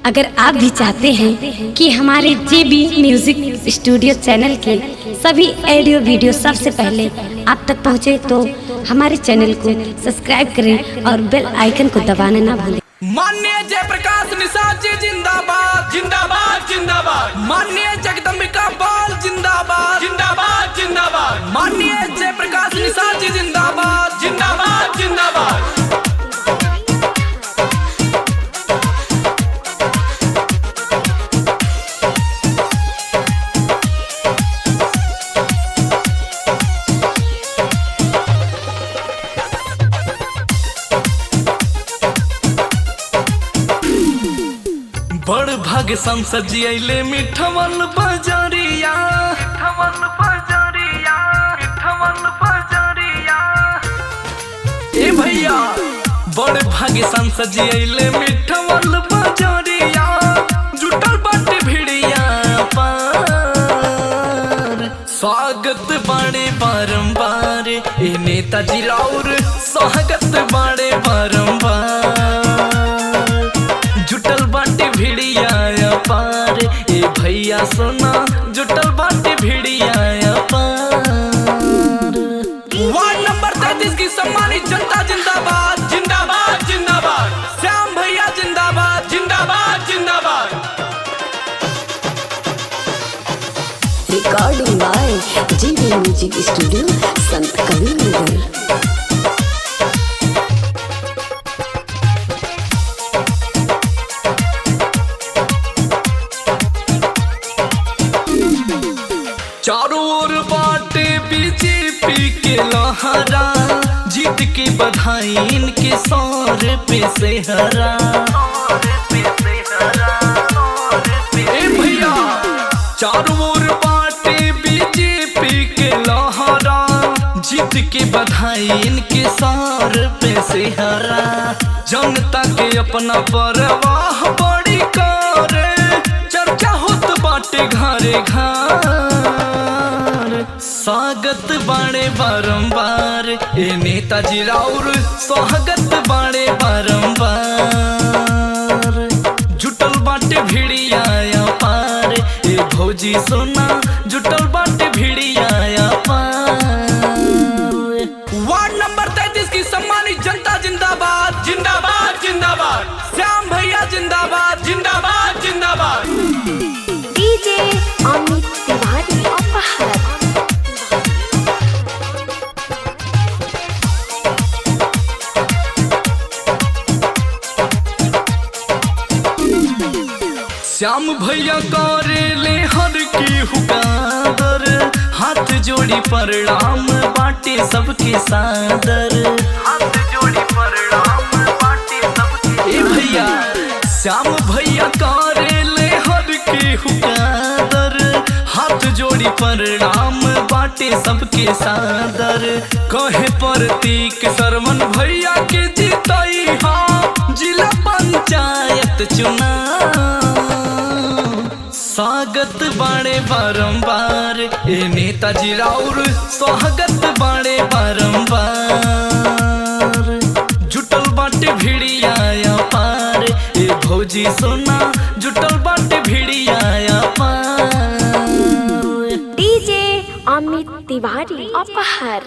अगर आप भी चाहते हैं कि हमारे JB म्यूजिक स्टूडियो चैनल के सभी ऑडियो वीडियो सबसे पहले आप तक पहुंचे, तो हमारे चैनल को सब्सक्राइब करें और बेल आइकन को दबाना ना भूलें। माननीय जयप्रकाश निषाद जी जिंदाबाद जिंदाबाद जिंदाबाद। माननीय जगदम्बिका पाल जिंदाबाद जिंदाबाद जिंदाबाद। माननीय जयप्रकाश निषाद जी जिंदाबाद जिंदाबाद जिंदाबाद। बड़ भाग्य संसद जी अइले मिठवल बजरिया, मिठवल बजरिया, मिठवल बजरिया। ए भैया बड़ भाग्य संसद जी अइले मिठवल बजरिया, जुटल बाटे भिड़िया पार। स्वागत बाड़े बारंबार ए नेताजी राउर, स्वागत बाड़े बारंबार। जुटल बाटे भिड़िया पार ए भैया सोना, जुटल बाटे भिड़िया पार। वार्ड नंबर 33 की सम्मानित जनता जिंदाबाद जिंदाबाद जिंदाबाद। श्याम भैया जिंदाबाद जिंदाबाद जिंदाबाद। Recording by JB music studio Sant Kabirnagar. चारों ओर बाटे बीजेपी के लहरा, जीत की बधाई इनके सौर पे से हरा। ए भैया चारों ओर बाटे बीजेपी के लहरा, जीत की बधाई इनके सौर पे से हरा। जनता के अपना परवाह बड़ी करे, चर्चा होत बाटे घरे घर। स्वागत बाड़े बारंबार ए नेताजी राउर, स्वागत बाड़े बारंबार। जुटल बाटे भिड़िया पार ए भौजी सोना, जुटल बाटे भिड़िया पार। वार्ड नंबर 33 की सम्मानित जनता जिंदाबाद जिंदाबाद जिंदाबाद। श्याम भैया जिंदाबाद जिंदाबाद जिंदाबाद। DJ अमित तिवारी अपहर। श्याम भैया करेले हर की हुकादर, हाथ जोड़ी प्रणाम बाटे सबके सादर। हाथ जोड़ी प्रणाम बाटे सबके। ए भैया श्याम भैया करेले हर की हुकादर, हाथ जोड़ी प्रणाम बाटे सबके सादर। कहे प्रतीक सरवन भैया के जीतई हाँ, जिला पंचायत चुनाव। स्वागत बाड़े बारंबार ए नेताजी राउर, स्वागत बाड़े बारंबार। जुटल बाटे भिड़िया पार ए भौजी सोना, जुटल बाटे भिड़िया पार। DJ अमित तिवारी अपहर।